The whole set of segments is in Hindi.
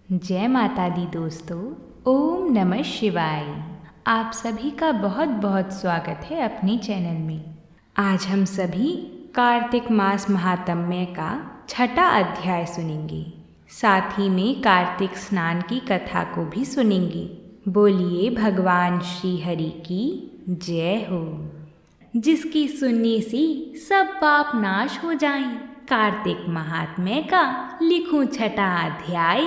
जय माता दी दोस्तों। ओम नमः शिवाय। आप सभी का बहुत बहुत स्वागत है अपने चैनल में। आज हम सभी कार्तिक मास महात्म्य का छठा अध्याय सुनेंगे। साथ ही में कार्तिक स्नान की कथा को भी सुनेंगे। बोलिए भगवान श्री हरि की जय हो। जिसकी सुनने से सब पाप नाश हो जाएं, कार्तिक महात्म्य का लिखूं छठा अध्याय।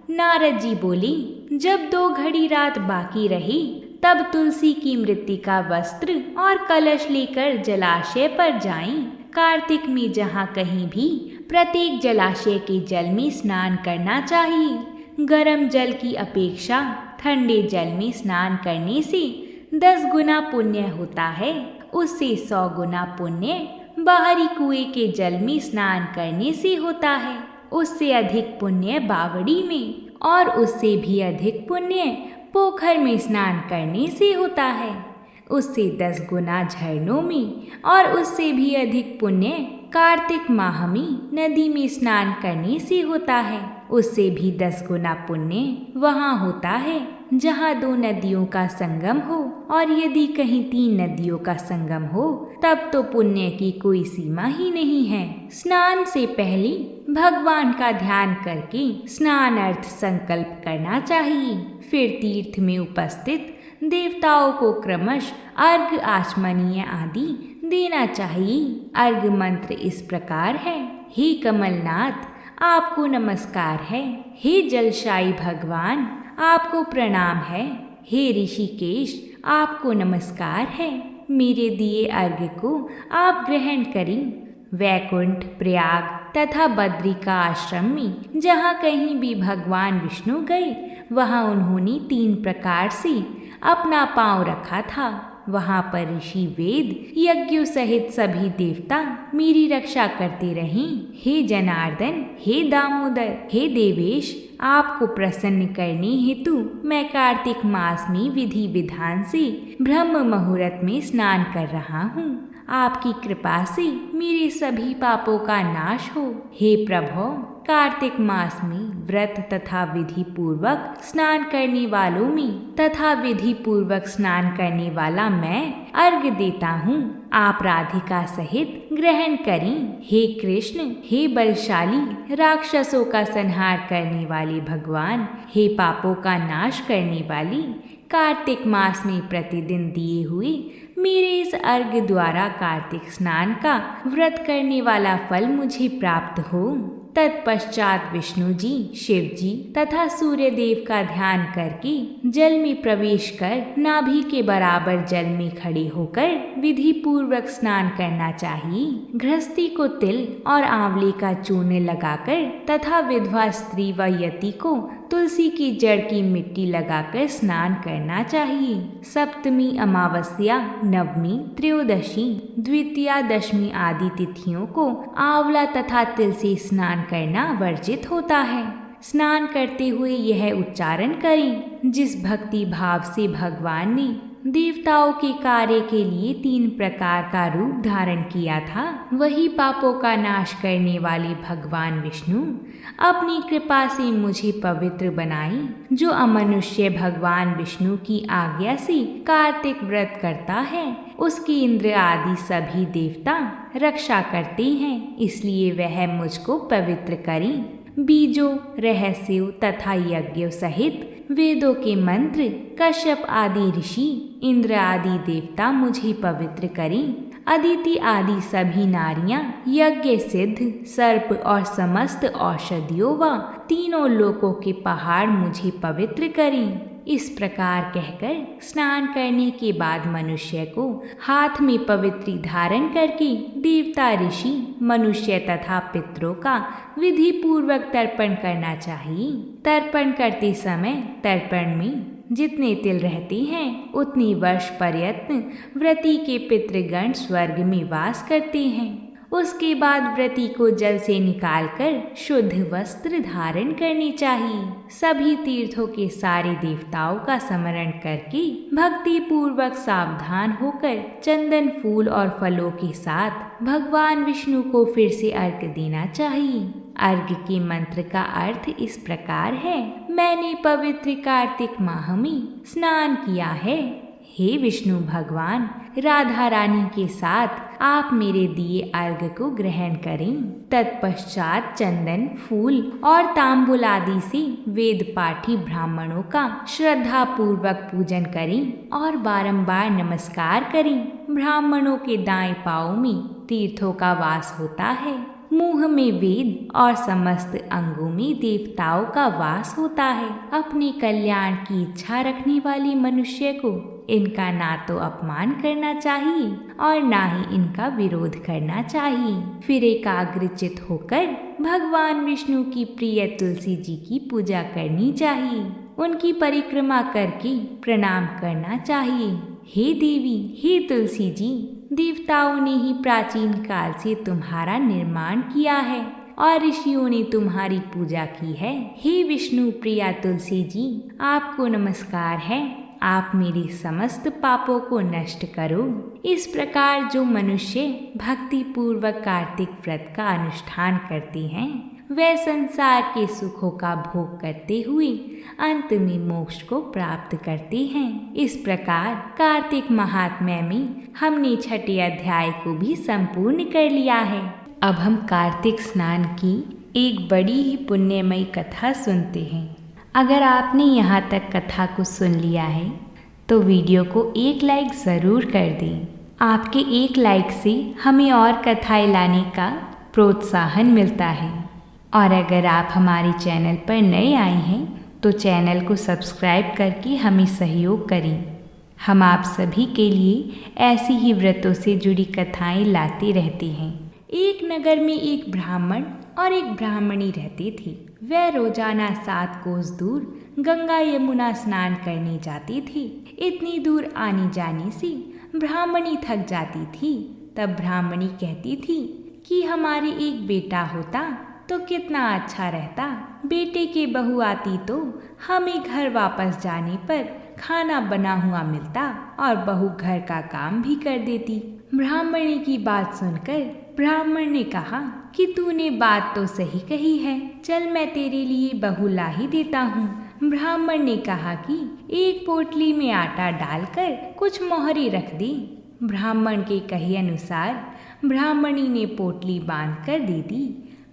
नारद जी बोले, जब 2 घड़ी रात बाकी रही तब तुलसी की मृत्तिका वस्त्र और कलश लेकर जलाशय पर जाएं। कार्तिक में जहाँ कहीं भी प्रत्येक जलाशय के जल में स्नान करना चाहिए। गर्म जल की अपेक्षा ठंडे जल में स्नान करने से 10 गुना पुण्य होता है। उससे 100 गुना पुण्य बाहरी कुएं के जल में स्नान करने से होता है। उससे अधिक पुण्य बावड़ी में और उससे भी अधिक पुण्य पोखर में स्नान करने से होता है। उससे 10 गुना झरनों में और उससे भी अधिक पुण्य कार्तिक माह में नदी में स्नान करने से होता है। उससे भी 10 गुना पुण्य वहाँ होता है जहाँ 2 नदियों का संगम हो, और यदि कहीं 3 नदियों का संगम हो तब तो पुण्य की कोई सीमा ही नहीं है। स्नान से पहले भगवान का ध्यान करके स्नान अर्थ संकल्प करना चाहिए। फिर तीर्थ में उपस्थित देवताओं को क्रमश अर्घ आचमनीय आदि देना चाहिए। अर्घ मंत्र इस प्रकार है। हे कमलनाथ, आपको नमस्कार है। हे जलशायी भगवान, आपको प्रणाम है। हे ऋषिकेश, आपको नमस्कार है। मेरे दिए अर्घ को आप ग्रहण करें। वैकुंठ, प्रयाग तथा बद्रिका आश्रम में जहाँ कहीं भी भगवान विष्णु गए वहाँ उन्होंने 3 प्रकार से अपना पांव रखा था। वहाँ पर ऋषि, वेद, यज्ञों सहित सभी देवता मेरी रक्षा करते रहें। हे जनार्दन, हे दामोदर, हे देवेश, आपको प्रसन्न करने हेतु मैं कार्तिक मास में विधि विधान से ब्रह्म मुहूर्त में स्नान कर रहा हूँ। आपकी कृपा से मेरे सभी पापों का नाश हो। हे प्रभु, कार्तिक मास में व्रत तथा विधि पूर्वक स्नान करने वालों में तथा विधि पूर्वक स्नान करने वाला मैं अर्घ देता हूँ। आप राधिका सहित ग्रहण करें। हे कृष्ण, हे बलशाली, राक्षसों का संहार करने वाले भगवान, हे पापों का नाश करने वाली, कार्तिक मास में प्रतिदिन दिए हुए मेरे इस अर्घ द्वारा कार्तिक स्नान का व्रत करने वाला फल मुझे प्राप्त हो। तत्पश्चात विष्णु जी, शिव जी तथा सूर्य देव का ध्यान करके जल में प्रवेश कर नाभि के बराबर जल में खड़े होकर विधि पूर्वक स्नान करना चाहिए। गृहस्थी को तिल और आंवले का चूर्ण लगाकर तथा विधवा स्त्री व यति को तुलसी की जड़ की मिट्टी लगाकर स्नान करना चाहिए। सप्तमी, अमावस्या, नवमी, त्रयोदशी, द्वितीया, दशमी आदि तिथियों को आंवला तथा तिल से स्नान करना वर्जित होता है। स्नान करते हुए यह उच्चारण करें, जिस भक्ति भाव से भगवान ने देवताओं के कार्य के लिए 3 प्रकार का रूप धारण किया था, वही पापों का नाश करने वाले भगवान विष्णु अपनी कृपा से मुझे पवित्र बनाई। जो अमनुष्य भगवान विष्णु की आज्ञा से कार्तिक व्रत करता है उसकी इंद्र आदि सभी देवता रक्षा करते हैं, इसलिए वह मुझको पवित्र करें। बीजों, रहस्यों तथा यज्ञों सहित वेदों के मंत्र, कश्यप आदि ऋषि, इंद्र आदि देवता मुझे पवित्र करें। अदिति आदि सभी नारियां, यज्ञ सिद्ध, सर्प और समस्त औषधियों व तीनों लोकों के पहाड़ मुझे पवित्र करें। इस प्रकार कहकर स्नान करने के बाद मनुष्य को हाथ में पवित्री धारण करके देवता, ऋषि, मनुष्य तथा पितरों का विधि पूर्वक तर्पण करना चाहिए। तर्पण करते समय तर्पण में जितने तिल रहते हैं उतनी वर्ष पर्यंत व्रती के पितृगण स्वर्ग में वास करते हैं। उसके बाद व्रती को जल से निकालकर शुद्ध वस्त्र धारण करने चाहिए। सभी तीर्थों के सारे देवताओं का स्मरण करके भक्ति पूर्वक सावधान होकर चंदन, फूल और फलों के साथ भगवान विष्णु को फिर से अर्घ देना चाहिए। अर्घ के मंत्र का अर्थ इस प्रकार है। मैंने पवित्र कार्तिक माह में स्नान किया है। हे विष्णु भगवान, राधा रानी के साथ आप मेरे दिए अर्घ को ग्रहण करें। तत्पश्चात चंदन, फूल और तांबुल आदि से वेद पाठी ब्राह्मणों का श्रद्धा पूर्वक पूजन करें और बारंबार नमस्कार करें। ब्राह्मणों के दाएं पांव में तीर्थों का वास होता है, मुंह में वेद और समस्त अंगों में देवताओं का वास होता है। अपने कल्याण की इच्छा रखने वाले मनुष्य को इनका ना तो अपमान करना चाहिए और ना ही इनका विरोध करना चाहिए। फिर एकाग्रचित होकर भगवान विष्णु की प्रिय तुलसी जी की पूजा करनी चाहिए। उनकी परिक्रमा करके प्रणाम करना चाहिए। हे देवी, हे तुलसी जी, देवताओं ने ही प्राचीन काल से तुम्हारा निर्माण किया है और ऋषियों ने तुम्हारी पूजा की है। हे विष्णु प्रिया तुलसी जी, आपको नमस्कार है। आप मेरे समस्त पापों को नष्ट करो। इस प्रकार जो मनुष्य भक्ति पूर्वक कार्तिक व्रत का अनुष्ठान करते हैं, वे संसार के सुखों का भोग करते हुए अंत में मोक्ष को प्राप्त करते हैं। इस प्रकार कार्तिक महात्म्य में हमने छठे अध्याय को भी संपूर्ण कर लिया है। अब हम कार्तिक स्नान की एक बड़ी ही पुण्यमयी कथा सुनते हैं। अगर आपने यहाँ तक कथा को सुन लिया है तो वीडियो को एक लाइक ज़रूर कर दें। आपके एक लाइक से हमें और कथाएं लाने का प्रोत्साहन मिलता है। और अगर आप हमारे चैनल पर नए आए हैं तो चैनल को सब्सक्राइब करके हमें सहयोग करें। हम आप सभी के लिए ऐसी ही व्रतों से जुड़ी कथाएं लाते रहते हैं। एक नगर में एक ब्राह्मण और एक ब्राह्मणी रहते थे। वह रोजाना 7 कोस दूर गंगा यमुना स्नान करने जाती थी। इतनी दूर आने जाने से ब्राह्मणी थक जाती थी। तब ब्राह्मणी कहती थी कि हमारे एक बेटा होता तो कितना अच्छा रहता। बेटे के बहू आती तो हमें घर वापस जाने पर खाना बना हुआ मिलता और बहू घर का काम भी कर देती। ब्राह्मणी की बात सुनकर ब्राह्मण ने कहा कि तूने बात तो सही कही है, चल मैं तेरे लिए बहू ला ही देता हूँ। ब्राह्मण ने कहा कि एक पोटली में आटा डालकर कुछ मोहरे रख दी। ब्राह्मण के कहे अनुसार ब्राह्मणी ने पोटली बांध कर दे दी।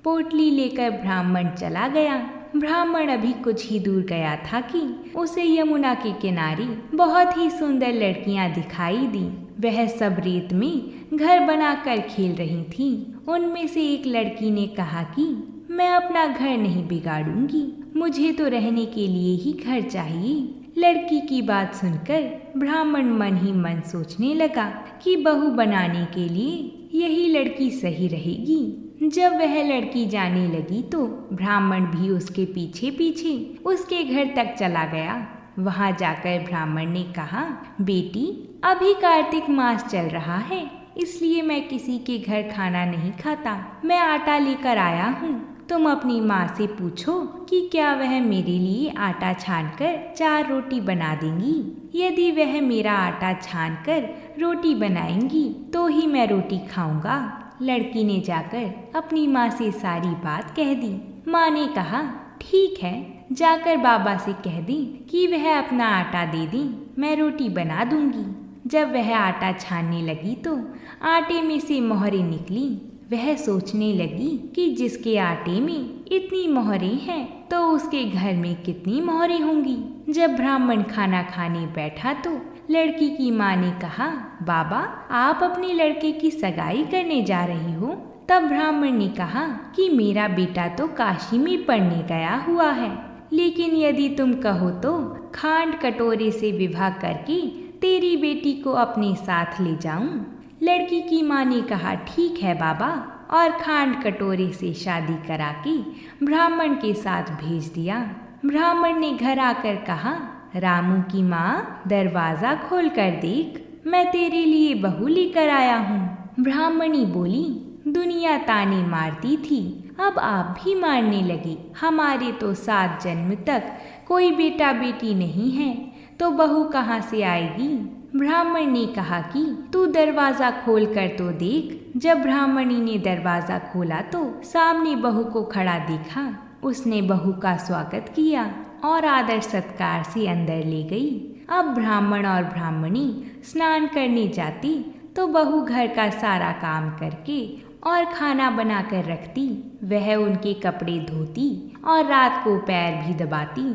पोटली लेकर ब्राह्मण चला गया। ब्राह्मण अभी कुछ ही दूर गया था कि उसे यमुना के किनारे बहुत ही सुंदर लड़कियां दिखाई दी। वह सब रेत में घर बनाकर खेल रही थीं। उनमें से एक लड़की ने कहा कि मैं अपना घर नहीं बिगाड़ूंगी, मुझे तो रहने के लिए ही घर चाहिए। लड़की की बात सुनकर ब्राह्मण मन ही मन सोचने लगा कि बहू बनाने के लिए यही लड़की सही रहेगी। जब वह लड़की जाने लगी तो ब्राह्मण भी उसके पीछे पीछे उसके घर तक चला गया। वहां जाकर ब्राह्मण ने कहा, बेटी अभी कार्तिक मास चल रहा है, इसलिए मैं किसी के घर खाना नहीं खाता। मैं आटा लेकर आया हूँ, तुम अपनी माँ से पूछो कि क्या वह मेरे लिए आटा छानकर 4 रोटी बना देंगी। यदि वह मेरा आटा छानकर रोटी बनाएंगी तो ही मैं रोटी खाऊंगा। लड़की ने जाकर अपनी माँ से सारी बात कह दी। माँ ने कहा, ठीक है, जाकर बाबा से कह दी कि वह अपना आटा दे दें, मैं रोटी बना दूंगी। जब वह आटा छानने लगी तो आटे में से मोहरें निकली। वह सोचने लगी कि जिसके आटे में इतनी मोहरें हैं तो उसके घर में कितनी मोहरें होंगी। जब ब्राह्मण खाना खाने बैठा तो लड़की की माँ ने कहा, बाबा आप अपने लड़के की सगाई करने जा रही हो। तब ब्राह्मण ने कहा कि मेरा बेटा तो काशी में पढ़ने गया हुआ है, लेकिन यदि तुम कहो तो खांड कटोरे से विवाह करके तेरी बेटी को अपने साथ ले जाऊं। लड़की की माँ ने कहा, ठीक है बाबा, और खांड कटोरे से शादी करा के ब्राह्मण के साथ भेज दिया। ब्राह्मण ने घर आकर कहा, रामू की माँ दरवाजा खोल कर देख, मैं तेरे लिए बहू लेकर आया हूँ। ब्राह्मणी बोली, दुनिया ताने मारती थी, अब आप भी मारने लगे। हमारे तो 7 जन्म तक कोई बेटा बेटी नहीं है, तो बहू कहाँ से आएगी। ब्राह्मण ने कहा कि तू दरवाजा खोल कर तो देख। जब ब्राह्मणी ने दरवाजा खोला तो सामने बहू को खड़ा देखा। उसने बहू का स्वागत किया और आदर सत्कार से अंदर ले गई। अब ब्राह्मण और ब्राह्मणी स्नान करने जाती तो बहू घर का सारा काम करके और खाना बनाकर रखती। वह उनके कपड़े धोती और रात को पैर भी दबाती।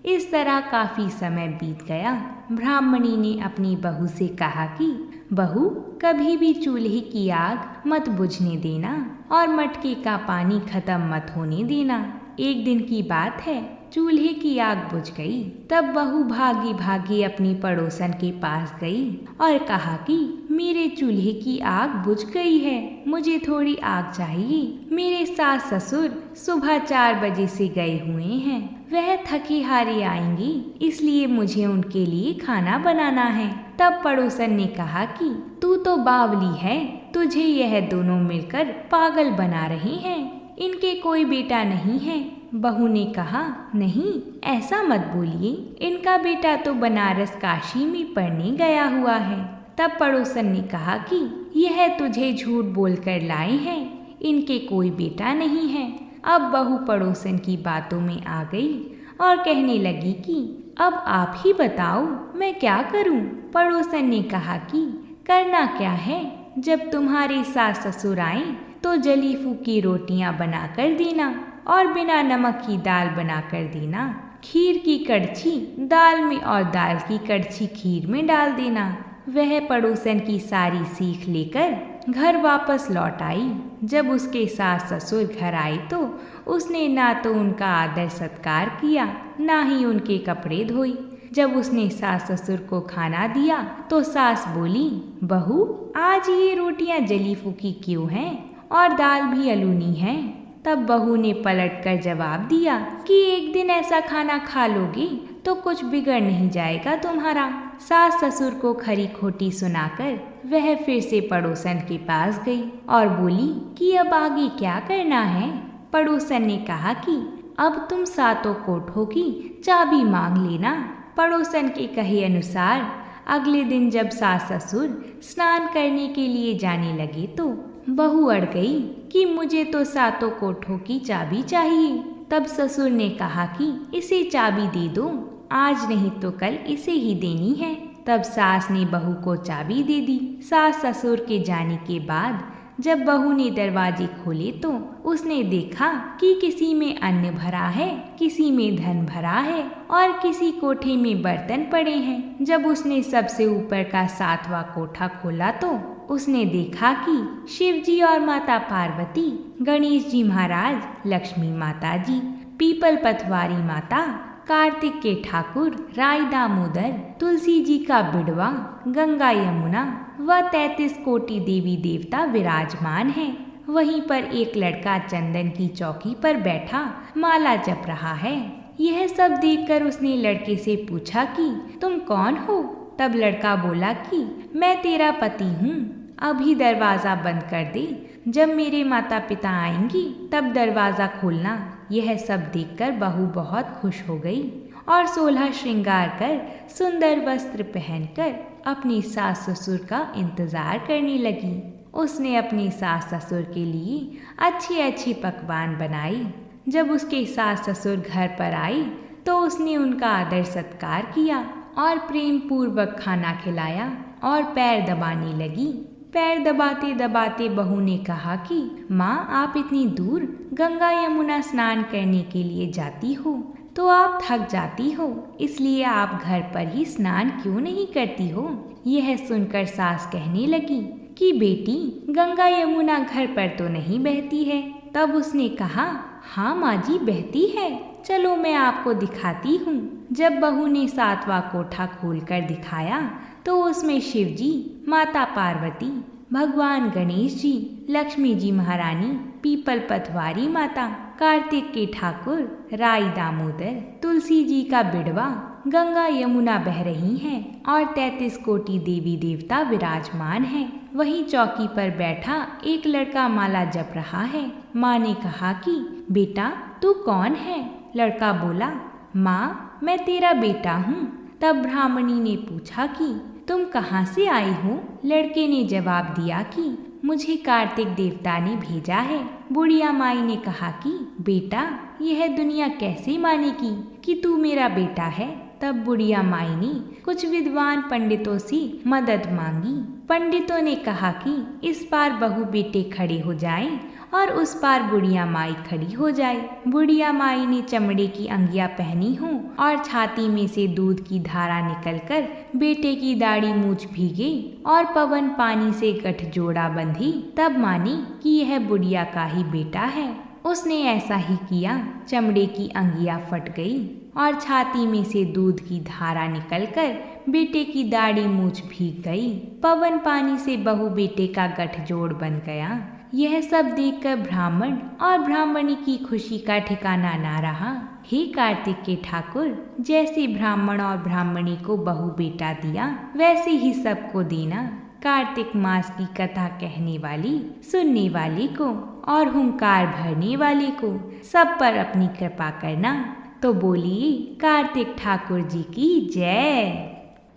इस तरह काफी समय बीत गया। ब्राह्मणी ने अपनी बहू से कहा कि बहू, कभी भी चूल्हे की आग मत बुझने देना और मटके का पानी खत्म मत होने देना। एक दिन की बात है, चूल्हे की आग बुझ गई। तब बहू भागी भागी अपनी पड़ोसन के पास गई और कहा कि मेरे चूल्हे की आग बुझ गई है, मुझे थोड़ी आग चाहिए। मेरे सास ससुर सुबह 4 बजे से गए हुए हैं। वह थके हारे आएंगी, इसलिए मुझे उनके लिए खाना बनाना है। तब पड़ोसन ने कहा कि तू तो बावली है, तुझे यह दोनों मिलकर पागल बना रहे हैं। इनके कोई बेटा नहीं है। बहू ने कहा, नहीं, ऐसा मत बोलिए, इनका बेटा तो बनारस काशी में पढ़ने गया हुआ है। तब पड़ोसन ने कहा कि यह तुझे झूठ बोलकर लाए हैं, इनके कोई बेटा नहीं है। अब बहू पड़ोसन की बातों में आ गई और कहने लगी कि अब आप ही बताओ, मैं क्या करूं? पड़ोसन ने कहा कि करना क्या है, जब तुम्हारे सास ससुर आए तो जली फूकी रोटियां बनाकर देना और बिना नमक की दाल बनाकर देना। खीर की कड़छी दाल में और दाल की कड़छी खीर में डाल देना। वह पड़ोसन की सारी सीख लेकर घर वापस लौट आई। जब उसके सास ससुर घर आए तो उसने ना तो उनका आदर सत्कार किया, ना ही उनके कपड़े धोई। जब उसने सास ससुर को खाना दिया तो सास बोली, बहू, आज ये रोटियां जली फूकी क्यों हैं और दाल भी अलूनी है। तब बहू ने पलटकर जवाब दिया कि एक दिन ऐसा खाना खा लोगी तो कुछ बिगड़ नहीं जाएगा तुम्हारा। सास ससुर को खरी खोटी सुनाकर वह फिर से पड़ोसन के पास गई और बोली कि अब आगे क्या करना है। पड़ोसन ने कहा कि अब तुम सातों कोठों की चाबी मांग लेना। पड़ोसन के कहे अनुसार अगले दिन जब सास ससुर स्नान करने के लिए जाने लगे तो बहू अड़ गई कि मुझे तो सातों कोठों की चाबी चाहिए। तब ससुर ने कहा कि इसे चाबी दे दो, आज नहीं तो कल इसे ही देनी है। तब सास ने बहू को चाबी दे दी। सास ससुर के जाने के बाद जब बहू ने दरवाजे खोले तो उसने देखा कि किसी में अन्न भरा है, किसी में धन भरा है और किसी कोठे में बर्तन पड़े हैं। जब उसने सबसे ऊपर का 7वां कोठा खोला तो उसने देखा कि शिव जी और माता पार्वती, गणेश जी महाराज, लक्ष्मी माता जी, पीपल पथवारी माता, कार्तिक के ठाकुर, राय दामोदर, तुलसी जी का बिड़वा, गंगा यमुना व 33 कोटि देवी देवता विराजमान हैं। वहीं पर एक लड़का चंदन की चौकी पर बैठा माला जप रहा है। यह सब देखकर उसने लड़के से पूछा कि तुम कौन हो? तब लड़का बोला कि मैं तेरा पति हूँ, अभी दरवाज़ा बंद कर दे, जब मेरे माता पिता आएंगी तब दरवाज़ा खोलना। यह सब देखकर बहू बहुत खुश हो गई और 16 श्रृंगार कर सुंदर वस्त्र पहनकर अपनी सास ससुर का इंतज़ार करने लगी। उसने अपनी सास ससुर के लिए अच्छे अच्छे पकवान बनाई। जब उसके सास ससुर घर पर आई तो उसने उनका आदर सत्कार किया और प्रेम पूर्वक खाना खिलाया और पैर दबाने लगी। पैर दबाते दबाते बहू ने कहा कि माँ, आप इतनी दूर गंगा यमुना स्नान करने के लिए जाती हो तो आप थक जाती हो, इसलिए आप घर पर ही स्नान क्यों नहीं करती हो? यह सुनकर सास कहने लगी कि बेटी, गंगा यमुना घर पर तो नहीं बहती है। तब उसने कहा, हाँ माँ जी, बहती है, चलो मैं आपको दिखाती हूँ। जब बहू ने 7वां कोठा खोलकर दिखाया तो उसमें शिव जी, माता पार्वती, भगवान गणेश जी, लक्ष्मी जी महारानी, पीपल पथवारी माता, कार्तिक के ठाकुर, राय दामोदर, तुलसी जी का बिड़वा, गंगा यमुना बह रही हैं और 33 कोटि देवी देवता विराजमान हैं। वहीं चौकी पर बैठा एक लड़का माला जप रहा है। माँ ने कहा कि बेटा, तू कौन है? लड़का बोला, माँ, मैं तेरा बेटा हूँ। तब ब्राह्मणी ने पूछा कि तुम कहाँ से आई हो? लड़के ने जवाब दिया कि मुझे कार्तिक देवता ने भेजा है। बुढ़िया माई ने कहा कि बेटा, यह दुनिया कैसे मानेगी कि तू मेरा बेटा है। तब बुढ़िया माई ने कुछ विद्वान पंडितों से मदद मांगी। पंडितों ने कहा कि इस पार बहू बेटे खड़े हो जाएं और उस पार बुढ़िया माई खड़ी हो जाए। बुढ़िया माई ने चमड़े की अंगिया पहनी हो और छाती में से दूध की धारा निकलकर बेटे की दाढ़ी मूछ भीगे और पवन पानी से गठजोड़ा बंधी, तब मानी कि यह बुढ़िया का ही बेटा है। उसने ऐसा ही किया। चमड़े की अंगिया फट गई और छाती में से दूध की धारा निकलकर बेटे की दाढ़ी मूछ भीग गई। पवन पानी से बहू बेटे का गठजोड़ बन गया। यह सब देखकर ब्राह्मण और ब्राह्मणी की खुशी का ठिकाना ना रहा। हे कार्तिक के ठाकुर, जैसे ब्राह्मण और ब्राह्मणी को बहू बेटा दिया, वैसे ही सबको देना। कार्तिक मास की कथा कहने वाली, सुनने वाले को और हुंकार भरने वाले को सब पर अपनी कृपा करना। तो बोलिए कार्तिक ठाकुर जी की जय।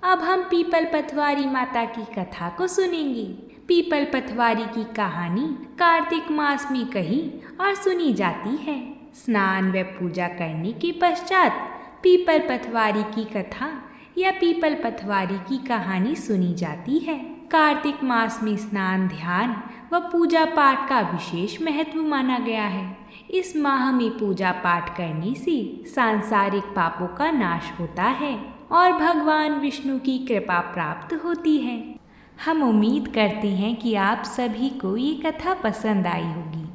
अब हम पीपल पथवारी माता की कथा को सुनेंगे। पीपल पथवारी की कहानी कार्तिक मास में कही और सुनी जाती है। स्नान व पूजा करने के पश्चात पीपल पथवारी की कथा या पीपल पथवारी की कहानी सुनी जाती है। कार्तिक मास में स्नान, ध्यान व पूजा पाठ का विशेष महत्व माना गया है। इस माह में पूजा पाठ करने से सांसारिक पापों का नाश होता है और भगवान विष्णु की कृपा प्राप्त होती है। हम उम्मीद करते हैं कि आप सभी को ये कथा पसंद आई होगी।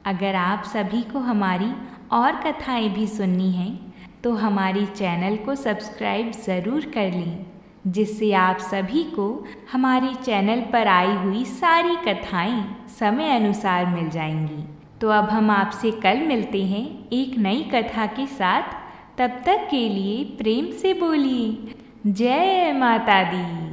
अगर आप सभी को हमारी और कथाएं भी सुननी हैं तो हमारी चैनल को सब्सक्राइब ज़रूर कर लें, जिससे आप सभी को हमारी चैनल पर आई हुई सारी कथाएं समय अनुसार मिल जाएंगी। तो अब हम आपसे कल मिलते हैं एक नई कथा के साथ। तब तक के लिए प्रेम से बोलिए जय माता दी।